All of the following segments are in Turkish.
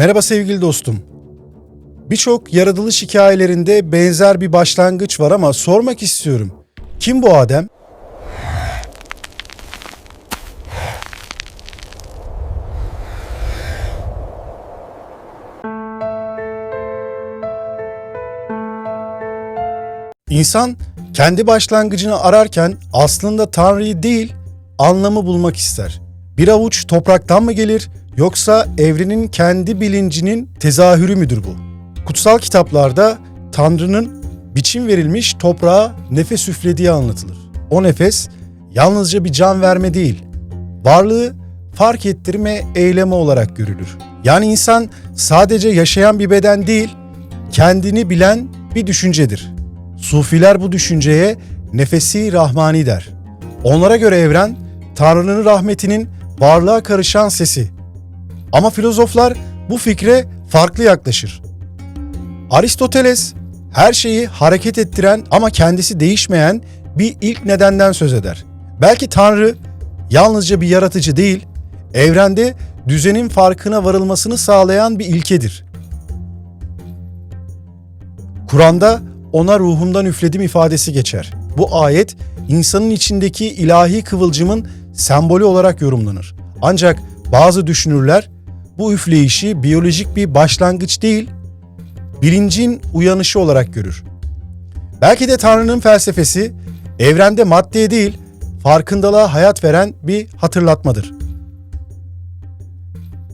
Merhaba sevgili dostum. Birçok yaratılış hikayelerinde benzer bir başlangıç var ama sormak istiyorum. Kim bu Adem? İnsan kendi başlangıcını ararken aslında Tanrı'yı değil, anlamı bulmak ister. Bir avuç topraktan mı gelir yoksa evrenin kendi bilincinin tezahürü müdür bu? Kutsal kitaplarda Tanrı'nın biçim verilmiş toprağa nefes üflediği anlatılır. O nefes yalnızca bir can verme değil, varlığı fark ettirme eylemi olarak görülür. Yani insan sadece yaşayan bir beden değil, kendini bilen bir düşüncedir. Sufiler bu düşünceye nefesi rahmani der. Onlara göre evren, Tanrı'nın rahmetinin varlığa karışan sesi. Ama filozoflar bu fikre farklı yaklaşır. Aristoteles, her şeyi hareket ettiren ama kendisi değişmeyen bir ilk nedenden söz eder. Belki Tanrı yalnızca bir yaratıcı değil, evrende düzenin farkına varılmasını sağlayan bir ilkedir. Kur'an'da ona ruhumdan üfledim ifadesi geçer. Bu ayet insanın içindeki ilahi kıvılcımın sembolü olarak yorumlanır. Ancak bazı düşünürler bu üfleyişi biyolojik bir başlangıç değil, bilincin uyanışı olarak görür. Belki de Tanrı'nın felsefesi evrende maddeye değil, farkındalığa hayat veren bir hatırlatmadır.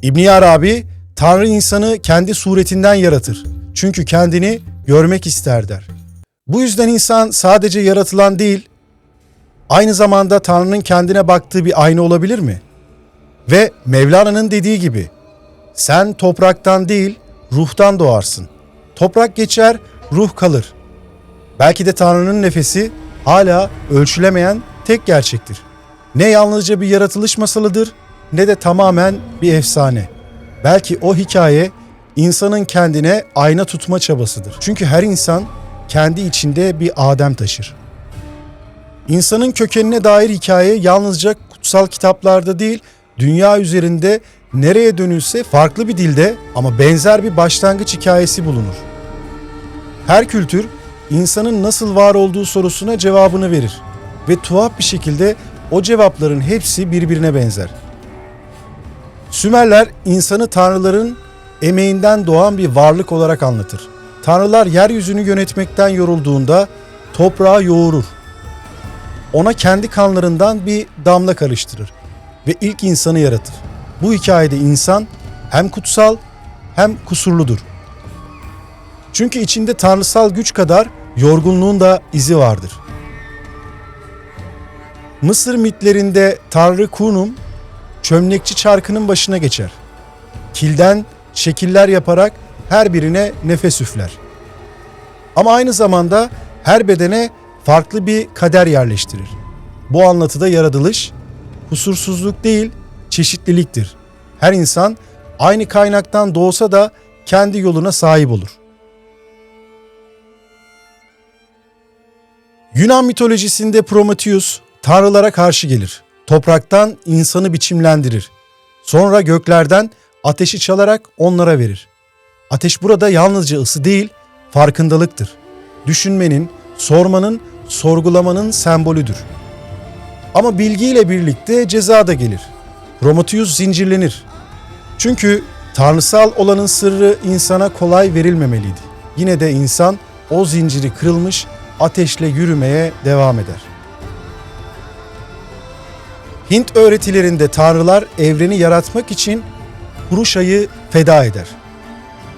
İbn Arabi, Tanrı insanı kendi suretinden yaratır. Çünkü kendini görmek ister der. Bu yüzden insan sadece yaratılan değil, aynı zamanda Tanrı'nın kendine baktığı bir ayna olabilir mi? Ve Mevlana'nın dediği gibi, sen topraktan değil, ruhtan doğarsın. Toprak geçer, ruh kalır. Belki de Tanrı'nın nefesi hala ölçülemeyen tek gerçektir. Ne yalnızca bir yaratılış masalıdır, ne de tamamen bir efsane. Belki o hikaye insanın kendine ayna tutma çabasıdır. Çünkü her insan kendi içinde bir Adem taşır. İnsanın kökenine dair hikaye yalnızca kutsal kitaplarda değil, dünya üzerinde nereye dönülse farklı bir dilde ama benzer bir başlangıç hikayesi bulunur. Her kültür insanın nasıl var olduğu sorusuna cevabını verir ve tuhaf bir şekilde o cevapların hepsi birbirine benzer. Sümerler insanı tanrıların emeğinden doğan bir varlık olarak anlatır. Tanrılar yeryüzünü yönetmekten yorulduğunda toprağı yoğurur. Ona kendi kanlarından bir damla karıştırır ve ilk insanı yaratır. Bu hikayede insan hem kutsal hem kusurludur. Çünkü içinde tanrısal güç kadar yorgunluğun da izi vardır. Mısır mitlerinde Tanrı Khnum, çömlekçi çarkının başına geçer. Kilden şekiller yaparak her birine nefes üfler. Ama aynı zamanda her bedene farklı bir kader yerleştirir. Bu anlatıda yaratılış, kusursuzluk değil, çeşitliliktir. Her insan aynı kaynaktan doğsa da kendi yoluna sahip olur. Yunan mitolojisinde Prometheus tanrılara karşı gelir. Topraktan insanı biçimlendirir. Sonra göklerden ateşi çalarak onlara verir. Ateş burada yalnızca ısı değil, farkındalıktır. Düşünmenin, sormanın, sorgulamanın sembolüdür. Ama bilgiyle birlikte ceza da gelir. Prometheus zincirlenir. Çünkü tanrısal olanın sırrı insana kolay verilmemeliydi. Yine de insan o zinciri kırılmış, ateşle yürümeye devam eder. Hint öğretilerinde tanrılar evreni yaratmak için Purusha'yı feda eder.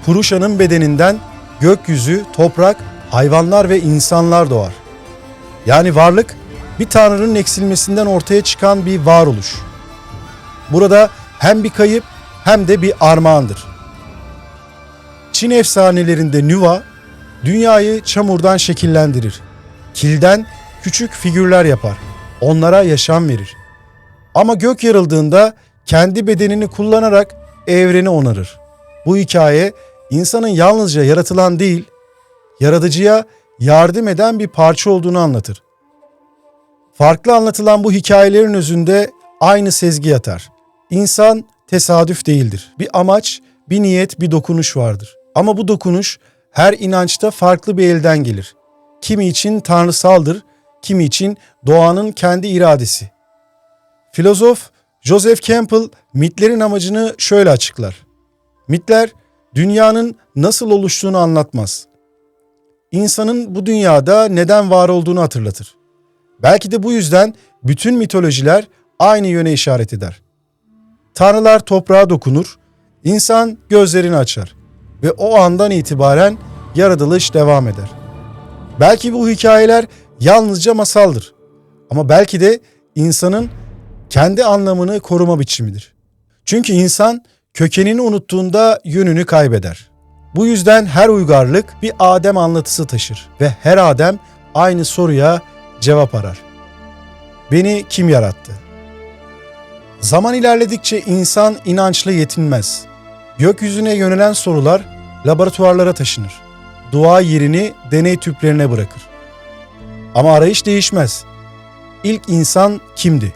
Purusha'nın bedeninden gökyüzü, toprak, hayvanlar ve insanlar doğar. Yani varlık bir tanrının eksilmesinden ortaya çıkan bir varoluş. Burada hem bir kayıp hem de bir armağandır. Çin efsanelerinde Nüva, dünyayı çamurdan şekillendirir. Kilden küçük figürler yapar. Onlara yaşam verir. Ama gök yarıldığında kendi bedenini kullanarak evreni onarır. Bu hikaye insanın yalnızca yaratılan değil, yaratıcıya yardım eden bir parça olduğunu anlatır. Farklı anlatılan bu hikayelerin özünde aynı sezgi yatar. İnsan tesadüf değildir. Bir amaç, bir niyet, bir dokunuş vardır. Ama bu dokunuş her inançta farklı bir elden gelir. Kimi için tanrısaldır, kimi için doğanın kendi iradesi. Filozof Joseph Campbell mitlerin amacını şöyle açıklar. Mitler dünyanın nasıl oluştuğunu anlatmaz. İnsanın bu dünyada neden var olduğunu hatırlatır. Belki de bu yüzden bütün mitolojiler aynı yöne işaret eder. Tanrılar toprağa dokunur, insan gözlerini açar ve o andan itibaren yaratılış devam eder. Belki bu hikayeler yalnızca masaldır ama belki de insanın kendi anlamını koruma biçimidir. Çünkü insan kökenini unuttuğunda yönünü kaybeder. Bu yüzden her uygarlık bir Adem anlatısı taşır ve her Adem aynı soruya cevap arar. Beni kim yarattı? Zaman ilerledikçe insan inançla yetinmez. Gökyüzüne yönelen sorular laboratuvarlara taşınır. Dua yerini deney tüplerine bırakır. Ama arayış değişmez. İlk insan kimdi?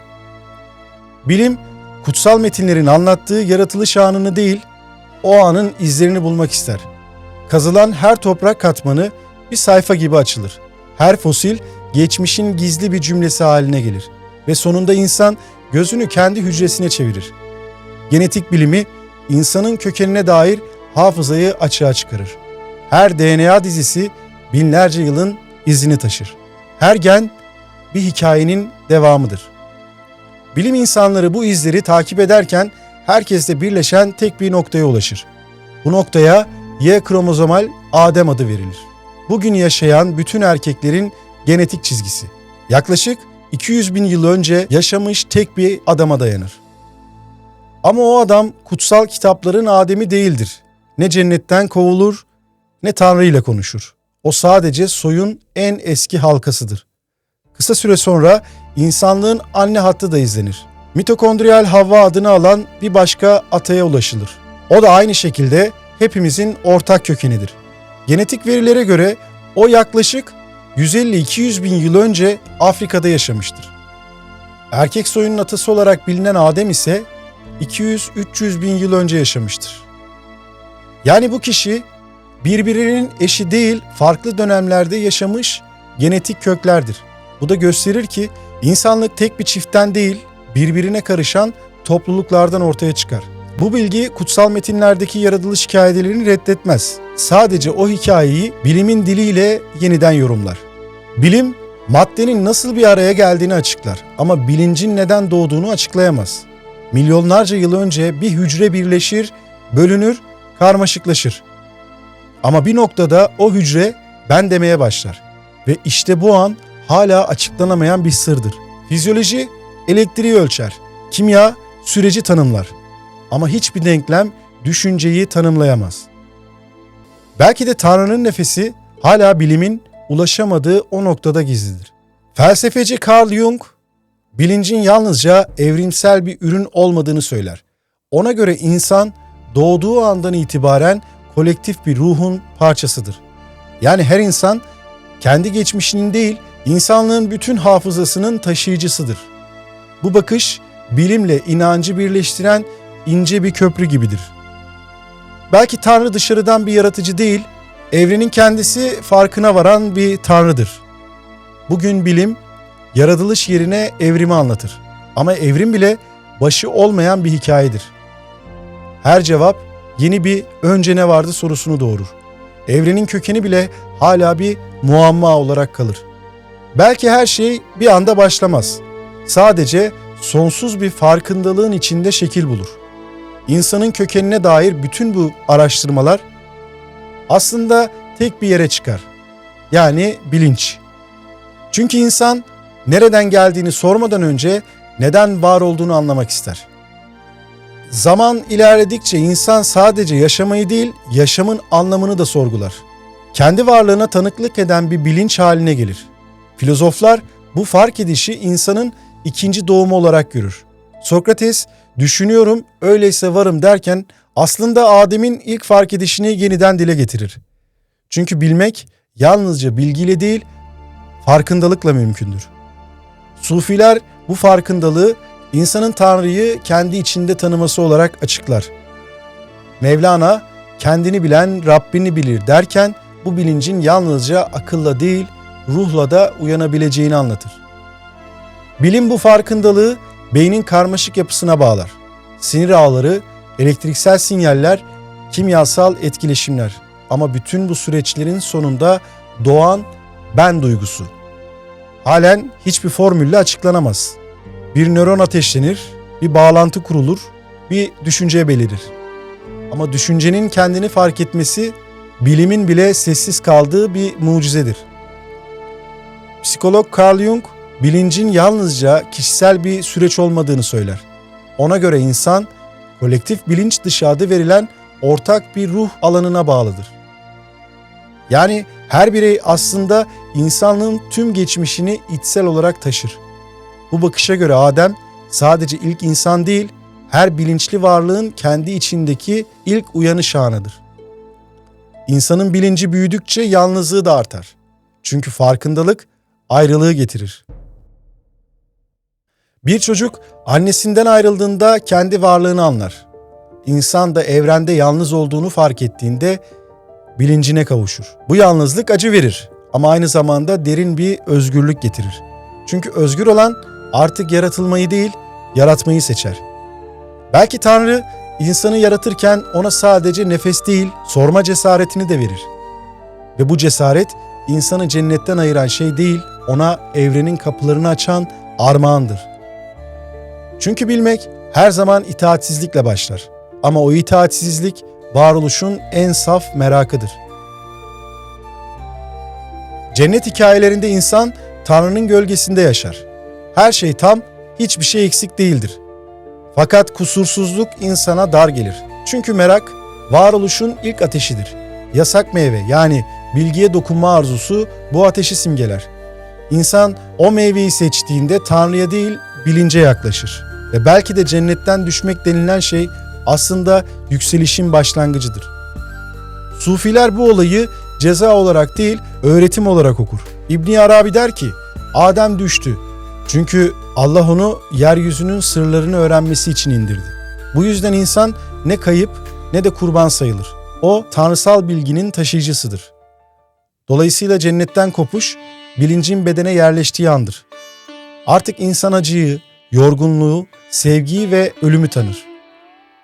Bilim, kutsal metinlerin anlattığı yaratılış anını değil, o anın izlerini bulmak ister. Kazılan her toprak katmanı bir sayfa gibi açılır. Her fosil geçmişin gizli bir cümlesi haline gelir ve sonunda insan gözünü kendi hücresine çevirir. Genetik bilimi insanın kökenine dair hafızayı açığa çıkarır. Her DNA dizisi binlerce yılın izini taşır. Her gen bir hikayenin devamıdır. Bilim insanları bu izleri takip ederken herkeste birleşen tek bir noktaya ulaşır. Bu noktaya Y kromozomal Adem adı verilir. Bugün yaşayan bütün erkeklerin genetik çizgisi. Yaklaşık 200 bin yıl önce yaşamış tek bir adama dayanır. Ama o adam kutsal kitapların Adem'i değildir. Ne cennetten kovulur ne Tanrı ile konuşur. O sadece soyun en eski halkasıdır. Kısa süre sonra insanlığın anne hattı da izlenir. Mitokondriyal Havva adını alan bir başka ataya ulaşılır. O da aynı şekilde hepimizin ortak kökenidir. Genetik verilere göre o yaklaşık 150-200 bin yıl önce Afrika'da yaşamıştır. Erkek soyunun atası olarak bilinen Adem ise 200-300 bin yıl önce yaşamıştır. Yani bu kişi birbirinin eşi değil, farklı dönemlerde yaşamış genetik köklerdir. Bu da gösterir ki insanlık tek bir çiftten değil, birbirine karışan topluluklardan ortaya çıkar. Bu bilgi kutsal metinlerdeki yaratılış hikayelerini reddetmez. Sadece o hikayeyi bilimin diliyle yeniden yorumlar. Bilim, maddenin nasıl bir araya geldiğini açıklar ama bilincin neden doğduğunu açıklayamaz. Milyonlarca yıl önce bir hücre birleşir, bölünür, karmaşıklaşır. Ama bir noktada o hücre ben demeye başlar. Ve işte bu an hala açıklanamayan bir sırdır. Fizyoloji elektriği ölçer, kimya süreci tanımlar. Ama hiçbir denklem düşünceyi tanımlayamaz. Belki de Tanrı'nın nefesi hala bilimin ulaşamadığı o noktada gizlidir. Felsefeci Carl Jung, bilincin yalnızca evrimsel bir ürün olmadığını söyler. Ona göre insan doğduğu andan itibaren kolektif bir ruhun parçasıdır. Yani her insan kendi geçmişinin değil, insanlığın bütün hafızasının taşıyıcısıdır. Bu bakış bilimle inancı birleştiren ince bir köprü gibidir. Belki Tanrı dışarıdan bir yaratıcı değil, evrenin kendisi farkına varan bir Tanrı'dır. Bugün bilim, yaratılış yerine evrimi anlatır. Ama evrim bile başı olmayan bir hikayedir. Her cevap yeni bir önce ne vardı sorusunu doğurur. Evrenin kökeni bile hala bir muamma olarak kalır. Belki her şey bir anda başlamaz. Sadece sonsuz bir farkındalığın içinde şekil bulur. İnsanın kökenine dair bütün bu araştırmalar aslında tek bir yere çıkar. Yani bilinç. Çünkü insan nereden geldiğini sormadan önce neden var olduğunu anlamak ister. Zaman ilerledikçe insan sadece yaşamayı değil, yaşamın anlamını da sorgular. Kendi varlığına tanıklık eden bir bilinç haline gelir. Filozoflar bu fark edişi insanın ikinci doğumu olarak görür. Sokrates, düşünüyorum öyleyse varım derken aslında Adem'in ilk fark edişini yeniden dile getirir. Çünkü bilmek yalnızca bilgiyle değil, farkındalıkla mümkündür. Sufiler bu farkındalığı insanın Tanrı'yı kendi içinde tanıması olarak açıklar. Mevlana kendini bilen Rabbini bilir derken bu bilincin yalnızca akılla değil ruhla da uyanabileceğini anlatır. Bilim bu farkındalığı beynin karmaşık yapısına bağlar. Sinir ağları, elektriksel sinyaller, kimyasal etkileşimler. Ama bütün bu süreçlerin sonunda doğan ben duygusu. Halen hiçbir formülle açıklanamaz. Bir nöron ateşlenir, bir bağlantı kurulur, bir düşünce belirir. Ama düşüncenin kendini fark etmesi, bilimin bile sessiz kaldığı bir mucizedir. Psikolog Carl Jung, bilincin yalnızca kişisel bir süreç olmadığını söyler. Ona göre insan, kolektif bilinç dışı adı verilen ortak bir ruh alanına bağlıdır. Yani her birey aslında insanlığın tüm geçmişini içsel olarak taşır. Bu bakışa göre Adem sadece ilk insan değil, her bilinçli varlığın kendi içindeki ilk uyanış anıdır. İnsanın bilinci büyüdükçe yalnızlığı da artar. Çünkü farkındalık ayrılığı getirir. Bir çocuk annesinden ayrıldığında kendi varlığını anlar. İnsan da evrende yalnız olduğunu fark ettiğinde bilincine kavuşur. Bu yalnızlık acı verir ama aynı zamanda derin bir özgürlük getirir. Çünkü özgür olan artık yaratılmayı değil, yaratmayı seçer. Belki Tanrı insanı yaratırken ona sadece nefes değil, sorma cesaretini de verir. Ve bu cesaret insanı cennetten ayıran şey değil, ona evrenin kapılarını açan armağandır. Çünkü bilmek her zaman itaatsizlikle başlar. Ama o itaatsizlik varoluşun en saf merakıdır. Cennet hikayelerinde insan Tanrı'nın gölgesinde yaşar. Her şey tam, hiçbir şey eksik değildir. Fakat kusursuzluk insana dar gelir. Çünkü merak varoluşun ilk ateşidir. Yasak meyve yani bilgiye dokunma arzusu bu ateşi simgeler. İnsan o meyveyi seçtiğinde Tanrı'ya değil bilince yaklaşır. Ve belki de cennetten düşmek denilen şey aslında yükselişin başlangıcıdır. Sufiler bu olayı ceza olarak değil öğretim olarak okur. İbn Arabi der ki Adem düştü. Çünkü Allah onu yeryüzünün sırlarını öğrenmesi için indirdi. Bu yüzden insan ne kayıp ne de kurban sayılır. O tanrısal bilginin taşıyıcısıdır. Dolayısıyla cennetten kopuş bilincin bedene yerleştiği andır. Artık insan acıyı, yorgunluğu, sevgiyi ve ölümü tanır.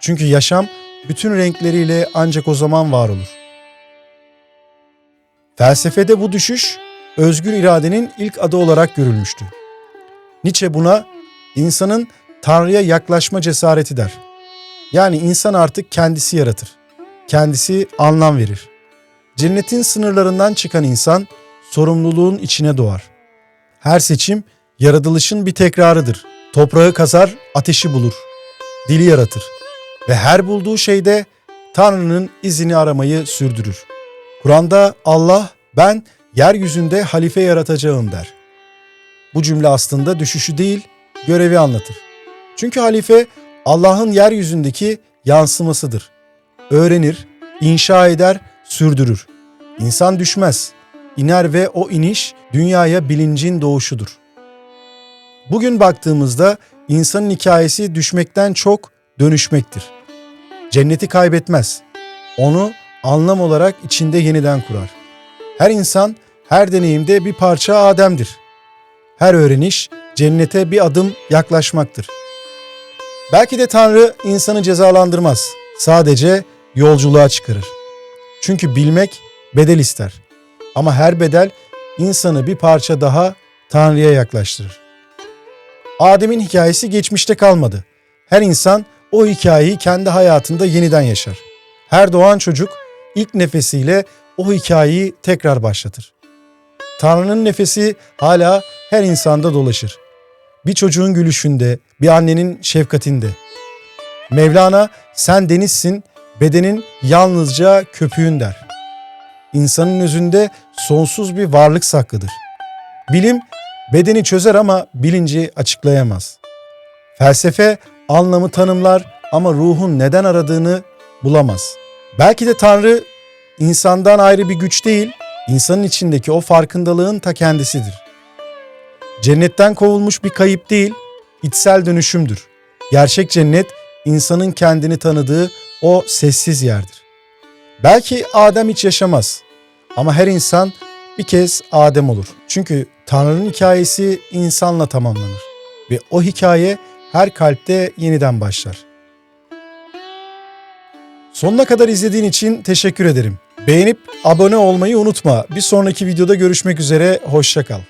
Çünkü yaşam bütün renkleriyle ancak o zaman var olur. Felsefede bu düşüş özgür iradenin ilk adı olarak görülmüştü. Nietzsche buna insanın Tanrı'ya yaklaşma cesareti der. Yani insan artık kendisi yaratır. Kendisi anlam verir. Cennetin sınırlarından çıkan insan sorumluluğun içine doğar. Her seçim yaratılışın bir tekrarıdır. Toprağı kazar, ateşi bulur. Dili yaratır. Ve her bulduğu şeyde Tanrı'nın izini aramayı sürdürür. Kur'an'da Allah ben yeryüzünde halife yaratacağım der. Bu cümle aslında düşüşü değil, görevi anlatır. Çünkü halife Allah'ın yeryüzündeki yansımasıdır. Öğrenir, inşa eder, sürdürür. İnsan düşmez, iner ve o iniş dünyaya bilincin doğuşudur. Bugün baktığımızda insanın hikayesi düşmekten çok dönüşmektir. Cenneti kaybetmez. Onu anlam olarak içinde yeniden kurar. Her insan, her deneyimde bir parça Adem'dir. Her öğreniş cennete bir adım yaklaşmaktır. Belki de Tanrı insanı cezalandırmaz. Sadece yolculuğa çıkarır. Çünkü bilmek bedel ister. Ama her bedel insanı bir parça daha Tanrı'ya yaklaştırır. Adem'in hikayesi geçmişte kalmadı. Her insan o hikayeyi kendi hayatında yeniden yaşar. Her doğan çocuk ilk nefesiyle o hikayeyi tekrar başlatır. Tanrı'nın nefesi hala her insanda dolaşır. Bir çocuğun gülüşünde, bir annenin şefkatinde. Mevlana sen denizsin, bedenin yalnızca köpüğün der. İnsanın özünde sonsuz bir varlık saklıdır. Bilim bedeni çözer ama bilinci açıklayamaz. Felsefe anlamı tanımlar ama ruhun neden aradığını bulamaz. Belki de Tanrı insandan ayrı bir güç değil, insanın içindeki o farkındalığın ta kendisidir. Cennetten kovulmuş bir kayıp değil, içsel dönüşümdür. Gerçek cennet insanın kendini tanıdığı o sessiz yerdir. Belki Adem hiç yaşamaz ama her insan bir kez Adem olur. Çünkü Tanrı'nın hikayesi insanla tamamlanır ve o hikaye her kalpte yeniden başlar. Sonuna kadar izlediğin için teşekkür ederim. Beğenip abone olmayı unutma. Bir sonraki videoda görüşmek üzere, hoşça kal.